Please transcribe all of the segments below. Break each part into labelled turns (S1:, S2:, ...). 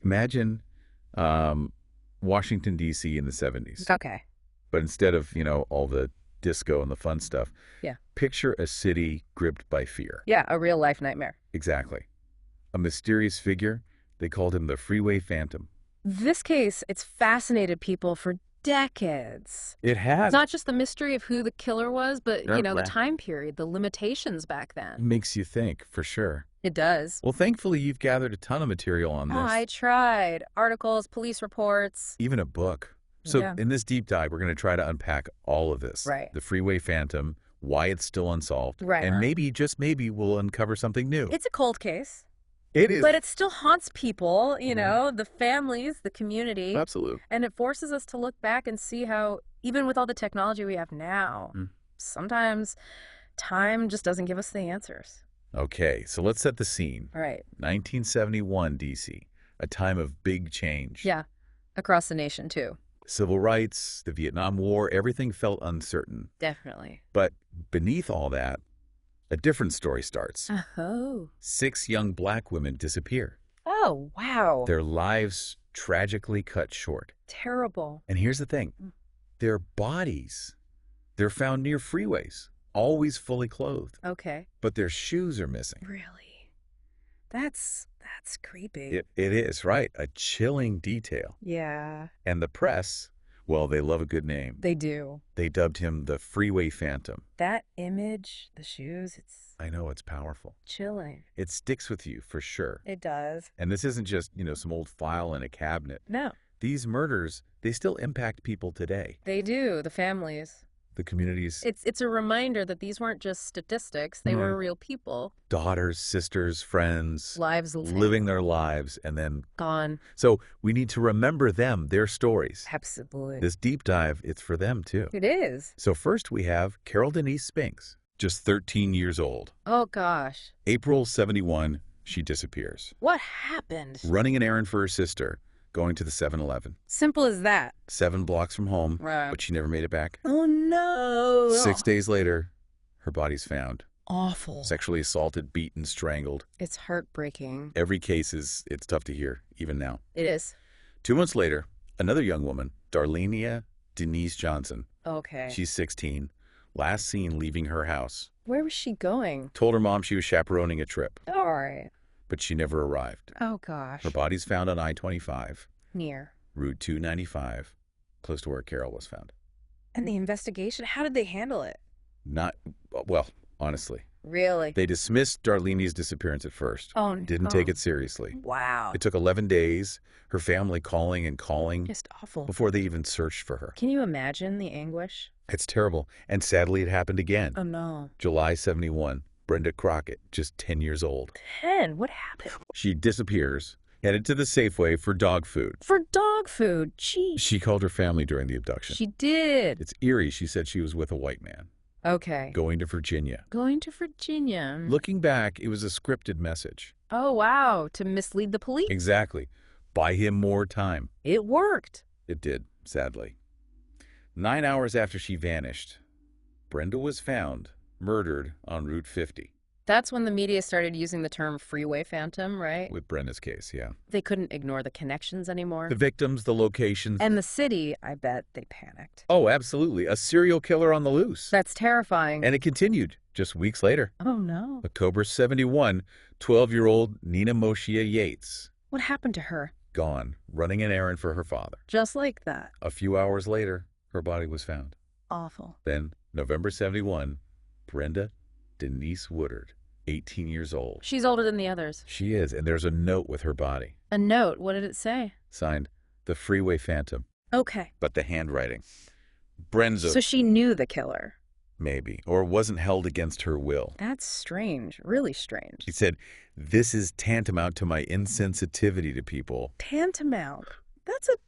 S1: Imagine Washington, D.C. in the 70s.
S2: Okay.
S1: But instead of, all the disco and the fun stuff,
S2: Yeah.
S1: picture a city gripped by fear.
S2: Yeah, a real life nightmare.
S1: Exactly. A mysterious figure, they called him the Freeway Phantom.
S2: This case, it's fascinated people for decades.
S1: It had.
S2: It's not just the mystery of who the killer was, but, the
S1: Right.
S2: time period, the limitations back then.
S1: Makes you think, for sure.
S2: It does.
S1: Well, thankfully, you've gathered a ton of material on this.
S2: Oh, I tried. Articles, police reports.
S1: Even a book. So
S2: Yeah.
S1: in this deep dive, we're going to try to unpack all of this.
S2: Right.
S1: The Freeway Phantom, why it's still unsolved.
S2: Right.
S1: And maybe, just maybe, we'll uncover something new.
S2: It's a cold case.
S1: It is.
S2: But it still haunts people, the families, the community.
S1: Absolutely.
S2: And it forces us to look back and see how, even with all the technology we have now, sometimes time just doesn't give us the answers.
S1: Okay, so let's set the scene.
S2: All right.
S1: 1971 D.C., a time of big change.
S2: Yeah. Across the nation, too.
S1: Civil rights, the Vietnam War, everything felt uncertain.
S2: Definitely.
S1: But beneath all that, a different story starts.
S2: Oh.
S1: 6 young black women disappear.
S2: Oh, wow.
S1: Their lives tragically cut short.
S2: Terrible.
S1: And here's the thing. Their bodies, they're found near freeways, always fully clothed.
S2: Okay.
S1: But their shoes are missing.
S2: Really? That's creepy.
S1: It is, right? A chilling detail.
S2: Yeah.
S1: And the press, well, they love a good name.
S2: They do.
S1: They dubbed him the Freeway Phantom.
S2: That image, the shoes, it's
S1: I know, it's powerful.
S2: chilling.
S1: It sticks with you, for sure.
S2: It does.
S1: And this isn't just, some old file in a cabinet.
S2: No.
S1: These murders, they still impact people today.
S2: They do, the families.
S1: The communities,
S2: It's a reminder that these weren't just statistics. They were real people.
S1: daughters, sisters, friends,
S2: Lives
S1: living their lives, and then
S2: gone.
S1: so we need to remember them, their stories.
S2: Absolutely.
S1: This deep dive, it's for them too.
S2: It is.
S1: So first we have Carol Denise Spinks, just 13 years old.
S2: Oh, gosh.
S1: April 71, she disappears.
S2: What happened?
S1: Running an errand for her sister, going to the 7-Eleven.
S2: Simple as that.
S1: 7 blocks from home,
S2: Right.
S1: but she never made it back.
S2: Oh, no.
S1: 6 days later, her body's found.
S2: Awful.
S1: Sexually assaulted, beaten, strangled.
S2: It's heartbreaking.
S1: Every case it's tough to hear, even now.
S2: It is.
S1: 2 months later, another young woman, Darlenia Denise Johnson.
S2: Okay.
S1: She's 16, last seen leaving her house.
S2: Where was she going?
S1: Told her mom she was chaperoning a trip,
S2: All right.
S1: but she never arrived.
S2: Oh, gosh.
S1: Her body's found on I-25,
S2: Near.
S1: Route 295, close to where Carol was found.
S2: And the investigation? How did they handle it?
S1: Not, well, honestly.
S2: Really?
S1: They dismissed Darlene's disappearance at first.
S2: Oh,
S1: Didn't take it seriously.
S2: Wow.
S1: It took 11 days, her family calling and calling
S2: Just awful.
S1: before they even searched for her.
S2: Can you imagine the anguish?
S1: It's terrible. And sadly, it happened again.
S2: Oh, no.
S1: July 71, Brenda Crockett, just 10 years old.
S2: 10? What happened?
S1: She disappears, headed to the Safeway for dog food.
S2: For dog food. Gee.
S1: She called her family during the abduction.
S2: She did.
S1: It's eerie. She said she was with a white man,
S2: Okay.
S1: going to Virginia.
S2: Going to Virginia.
S1: Looking back, it was a scripted message.
S2: Oh, wow. To mislead the police.
S1: Exactly. Buy him more time.
S2: It worked.
S1: It did, sadly. 9 hours after she vanished, Brenda was found, murdered on Route 50.
S2: That's when the media started using the term Freeway Phantom, right?
S1: With Brenda's case, yeah.
S2: They couldn't ignore the connections anymore.
S1: The victims, the locations.
S2: And the city, I bet they panicked.
S1: Oh, absolutely. A serial killer on the loose.
S2: That's terrifying.
S1: And it continued just weeks later.
S2: Oh, no.
S1: October 71, 12-year-old Nina Moshia Yates,
S2: What happened to her?
S1: gone, running an errand for her father.
S2: Just like that.
S1: A few hours later, her body was found.
S2: Awful.
S1: Then, November 71, Brenda Denise Woodard, 18 years old.
S2: She's older than the others.
S1: She is, and there's a note with her body.
S2: A note. What did it say?
S1: Signed, the Freeway Phantom.
S2: Okay.
S1: But the handwriting. Brenza,
S2: So she knew the killer.
S1: maybe, or wasn't held against her will.
S2: That's strange. Really strange.
S1: He said, this is tantamount to my insensitivity to people.
S2: Tantamount.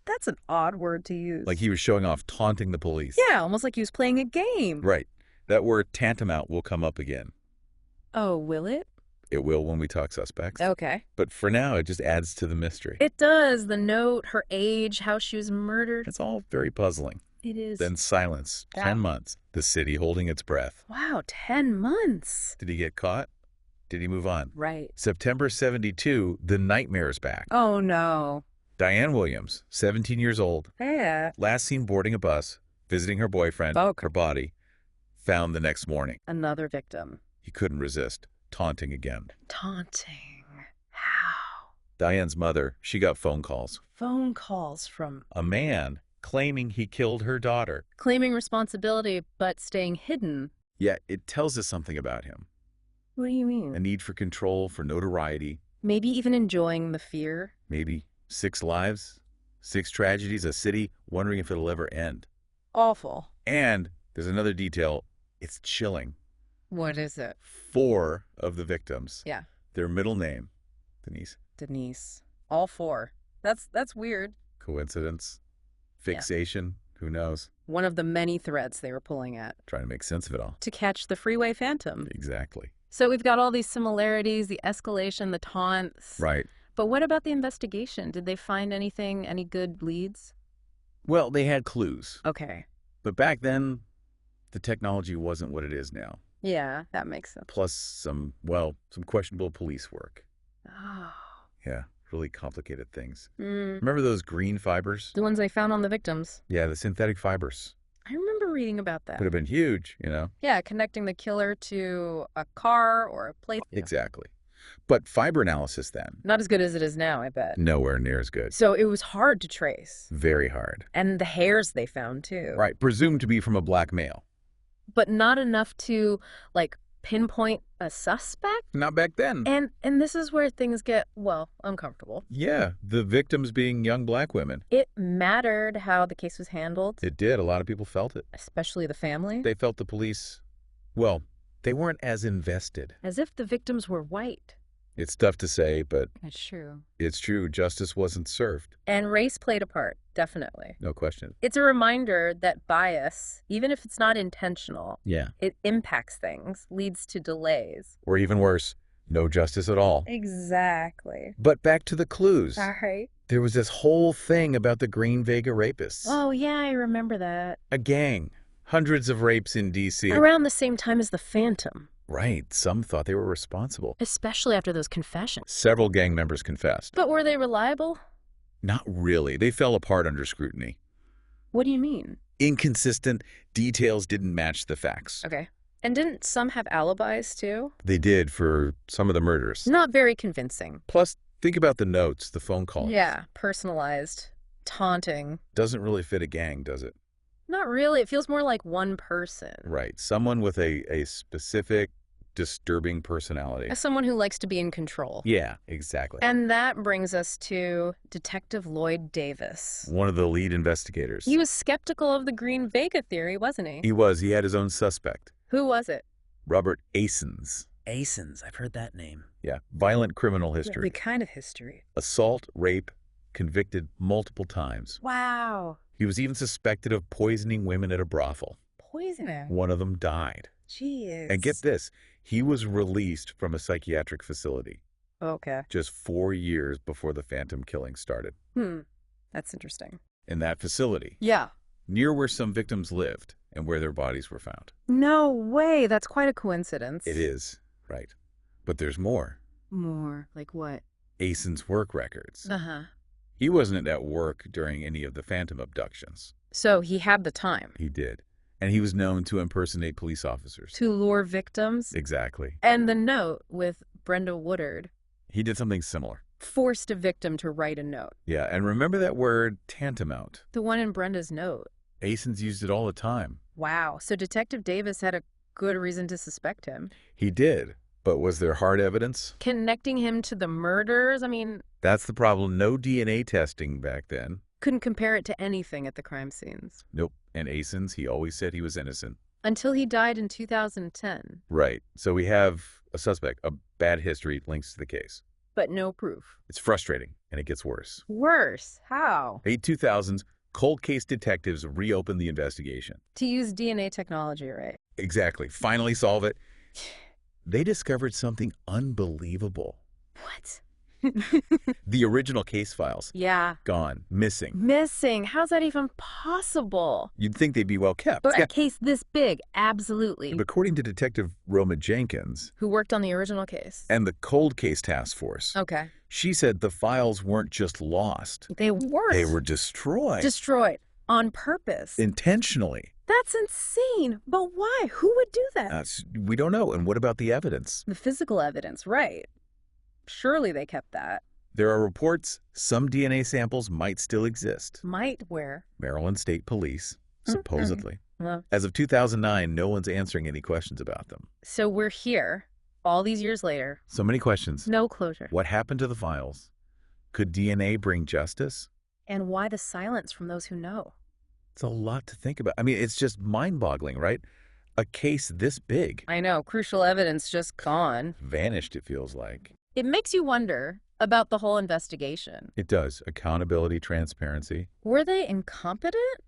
S2: That's an odd word to use.
S1: Like he was showing off, taunting the police.
S2: Yeah, almost like he was playing a game.
S1: Right. That word tantamount will come up again.
S2: Oh, will it?
S1: It will when we talk suspects.
S2: Okay.
S1: But for now, it just adds to the mystery.
S2: It does. The note, her age, how she was murdered.
S1: It's all very puzzling.
S2: It is.
S1: Then silence.
S2: Yeah.
S1: 10 months. The city holding its breath.
S2: Wow, 10 months.
S1: Did he get caught? Did he move on?
S2: Right.
S1: September 72, the nightmare's back.
S2: Oh, no.
S1: Diane Williams, 17 years old,
S2: Yeah.
S1: last seen boarding a bus, visiting her boyfriend,
S2: Oh.
S1: her body, found the next morning.
S2: Another victim.
S1: He couldn't resist, taunting again.
S2: Taunting. How?
S1: Diane's mother, she got phone calls.
S2: Phone calls from
S1: A man claiming he killed her daughter.
S2: claiming responsibility but staying hidden.
S1: Yeah, it tells us something about him.
S2: What do you mean?
S1: A need for control, for notoriety,
S2: Maybe even enjoying the fear.
S1: maybe 6 lives, 6 tragedies, a city wondering if it'll ever end.
S2: Awful.
S1: And there's another detail. It's chilling.
S2: What is it?
S1: 4 of the victims.
S2: Yeah.
S1: Their middle name, Denise.
S2: Denise. All 4. That's weird.
S1: Coincidence? Fixation? Who knows?
S2: One of the many threads they were pulling at
S1: Trying to make sense of it all.
S2: to catch the Freeway Phantom.
S1: Exactly.
S2: So we've got all these similarities, the escalation, the taunts.
S1: Right.
S2: But what about the investigation? Did they find anything, any good leads?
S1: Well, they had clues.
S2: Okay.
S1: But back then, the technology wasn't what it is now.
S2: Yeah, that makes sense.
S1: Plus some questionable police work.
S2: Oh.
S1: Yeah, really complicated things.
S2: Mm.
S1: Remember those green fibers?
S2: The ones they found on the victims.
S1: Yeah, the synthetic fibers.
S2: I remember reading about that.
S1: Could have been huge, you know?
S2: Yeah, connecting the killer to a car or a plate.
S1: Exactly. But fiber analysis then,
S2: Not as good as it is now, I bet.
S1: nowhere near as good.
S2: So it was hard to trace.
S1: Very hard.
S2: And the hairs they found, too.
S1: Right, presumed to be from a black male.
S2: But not enough to, like, pinpoint a suspect?
S1: Not back then.
S2: And this is where things get, well, uncomfortable.
S1: Yeah, the victims being young black women.
S2: It mattered how the case was handled,
S1: It did. A lot of people felt it.
S2: especially the family.
S1: They felt the police, well, they weren't as invested.
S2: As if the victims were white.
S1: It's tough to say, but
S2: That's true.
S1: it's true. Justice wasn't served.
S2: And race played a part, definitely.
S1: No question.
S2: It's a reminder that bias, even if it's not intentional,
S1: Yeah.
S2: it impacts things, leads to delays.
S1: Or even worse, no justice at all.
S2: Exactly.
S1: But back to the clues.
S2: All right.
S1: There was this whole thing about the Green Vega rapists.
S2: Oh, yeah, I remember that.
S1: A gang. Hundreds of rapes in D.C.
S2: Around the same time as the Phantom.
S1: Right. Some thought they were responsible.
S2: Especially after those confessions.
S1: Several gang members confessed.
S2: But were they reliable?
S1: Not really. They fell apart under scrutiny.
S2: What do you mean?
S1: Inconsistent. Details didn't match the facts.
S2: Okay. And didn't some have alibis, too?
S1: They did for some of the murders.
S2: Not very convincing.
S1: Plus, think about the notes, the phone calls.
S2: Yeah, personalized, taunting.
S1: Doesn't really fit a gang, does it?
S2: Not really. It feels more like one person.
S1: Right. Someone with a specific, disturbing personality.
S2: As someone who likes to be in control.
S1: Yeah, exactly.
S2: And that brings us to Detective Lloyd Davis.
S1: One of the lead investigators.
S2: He was skeptical of the Green Vega theory, wasn't he?
S1: He was. He had his own suspect.
S2: Who was it?
S1: Robert Asens.
S3: Asens, I've heard that name.
S1: Yeah. Violent criminal history.
S2: What kind of history?
S1: Assault, rape, convicted multiple times.
S2: Wow.
S1: He was even suspected of poisoning women at a brothel.
S2: Poisoning.
S1: One of them died.
S2: Jeez.
S1: And get this, he was released from a psychiatric facility
S2: Okay.
S1: just 4 years before the Phantom killing started.
S2: That's interesting.
S1: In that facility,
S2: Yeah.
S1: near where some victims lived and where their bodies were found.
S2: No way. That's quite a coincidence.
S1: It is, right. But there's more.
S2: More. Like what?
S1: Asens' work records.
S2: Uh-huh.
S1: He wasn't at work during any of the Phantom abductions.
S2: So he had the time
S1: He did. And he was known to impersonate police officers.
S2: to lure victims.
S1: Exactly.
S2: And the note with Brenda Woodard
S1: He did something similar.
S2: forced a victim to write a note.
S1: Yeah, and remember that word tantamount.
S2: The one in Brenda's note.
S1: Asens used it all the time.
S2: Wow. So Detective Davis had a good reason to suspect him.
S1: He did. But was there hard evidence?
S2: Connecting him to the murders? I mean,
S1: That's the problem. No DNA testing back then.
S2: couldn't compare it to anything at the crime scenes.
S1: Nope. And Asens, he always said he was innocent.
S2: Until he died in 2010.
S1: Right. So we have a suspect, a bad history links to the case.
S2: But no proof.
S1: It's frustrating, and it gets worse.
S2: Worse. How?
S1: Late 2000s, cold case detectives reopened the investigation.
S2: To use DNA technology, right?
S1: Exactly. Finally solve it. They discovered something unbelievable.
S2: What?
S1: The original case files,
S2: Yeah.
S1: gone, missing.
S2: Missing. How's that even possible?
S1: You'd think they'd be well kept.
S2: But a case this big, absolutely.
S1: But according to Detective Roma Jenkins
S2: Who worked on the original case.
S1: and the Cold Case Task Force,
S2: Okay.
S1: she said the files weren't just lost.
S2: They weren't.
S1: They were destroyed.
S2: Destroyed. On purpose.
S1: Intentionally.
S2: That's insane. But why? Who would do that?
S1: We don't know. And what about the evidence?
S2: The physical evidence, right. Surely they kept that.
S1: There are reports some DNA samples might still exist.
S2: Might where?
S1: Maryland State Police, supposedly.
S2: Well,
S1: As of 2009, no one's answering any questions about them.
S2: so we're here, all these years later.
S1: So many questions.
S2: No closure.
S1: What happened to the files? Could DNA bring justice?
S2: And why the silence from those who know?
S1: It's a lot to think about. I mean, it's just mind-boggling, right? A case this big.
S2: I know, crucial evidence just gone.
S1: Vanished, it feels like.
S2: It makes you wonder about the whole investigation.
S1: It does. Accountability, transparency.
S2: Were they incompetent?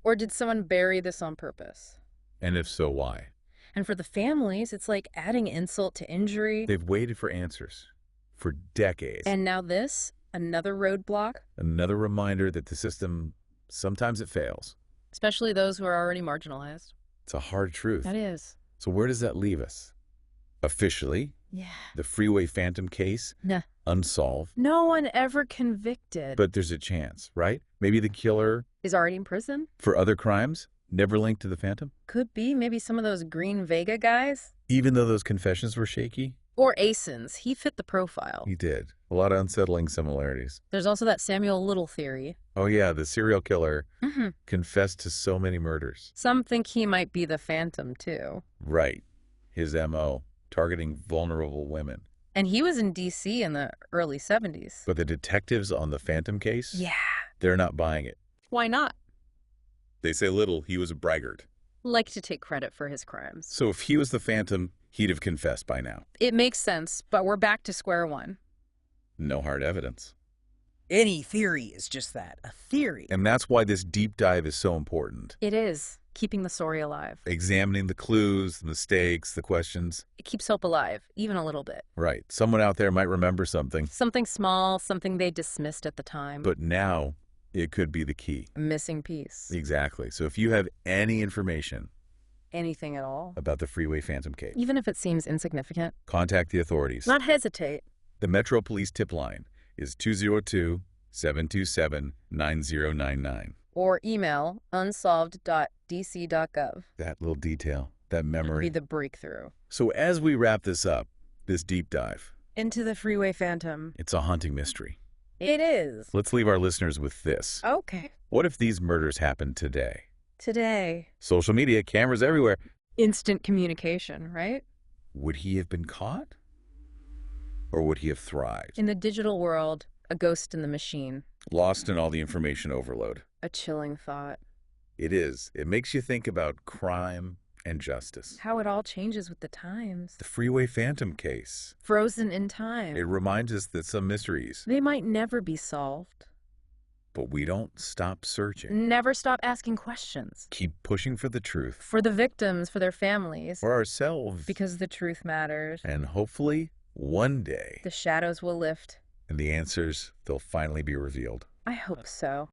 S2: Or did someone bury this on purpose?
S1: And if so, why?
S2: And for the families, it's like adding insult to injury.
S1: They've waited for answers for decades.
S2: And now this, another roadblock,
S1: Another reminder that the system, sometimes it fails.
S2: especially those who are already marginalized.
S1: It's a hard truth.
S2: That is.
S1: So where does that leave us? Officially,
S2: Yeah.
S1: the Freeway Phantom case,
S2: Nah.
S1: unsolved.
S2: No one ever convicted.
S1: But there's a chance, right? Maybe the killer,
S2: is already in prison?
S1: for other crimes, never linked to the Phantom?
S2: Could be. Maybe some of those Green Vega guys?
S1: Even though those confessions were shaky?
S2: Or Asins. He fit the profile.
S1: He did. A lot of unsettling similarities.
S2: There's also that Samuel Little theory.
S1: Oh yeah, the serial killer
S2: Mm-hmm.
S1: confessed to so many murders.
S2: Some think he might be the Phantom, too.
S1: Right. His M.O., targeting vulnerable women.
S2: And he was in D.C. in the early 70s.
S1: But the detectives on the Phantom case?
S2: Yeah.
S1: They're not buying it.
S2: Why not?
S1: They say Little, he was a braggart.
S2: Like to take credit for his crimes.
S1: So if he was the Phantom, he'd have confessed by now.
S2: It makes sense, but we're back to square one.
S1: No hard evidence.
S3: Any theory is just that, a theory.
S1: And that's why this deep dive is so important.
S2: It is. Keeping the story alive.
S1: Examining the clues, the mistakes, the questions.
S2: It keeps hope alive, even a little bit.
S1: Right. Someone out there might remember something,
S2: Something small, something they dismissed at the time.
S1: but now it could be the key.
S2: A missing piece.
S1: Exactly. So if you have any information
S2: Anything at all.
S1: about the Freeway Phantom case,
S2: Even if it seems insignificant.
S1: contact the authorities.
S2: Not hesitate.
S1: The Metro Police tip line is 202-727-9099.
S2: Or email unsolved.dc.gov.
S1: That little detail, that
S2: Be
S1: memory.
S2: the breakthrough.
S1: So as we wrap this up, this deep dive,
S2: Into the Freeway Phantom.
S1: it's a haunting mystery.
S2: It is.
S1: Let's leave our listeners with this.
S2: Okay.
S1: What if these murders happened today?
S2: Today.
S1: Social media, cameras everywhere.
S2: Instant communication, right?
S1: Would he have been caught? Or would he have thrived?
S2: In the digital world, a ghost in the machine.
S1: Lost in all the information overload.
S2: A chilling thought.
S1: It is. It makes you think about crime and justice.
S2: How it all changes with the times.
S1: The Freeway Phantom case.
S2: Frozen in time.
S1: It reminds us that some mysteries,
S2: They might never be solved.
S1: but we don't stop searching.
S2: Never stop asking questions.
S1: Keep pushing for the truth.
S2: For the victims, for their families.
S1: For ourselves.
S2: Because the truth matters.
S1: And hopefully, one day,
S2: The shadows will lift.
S1: and the answers, they'll finally be revealed.
S2: I hope so.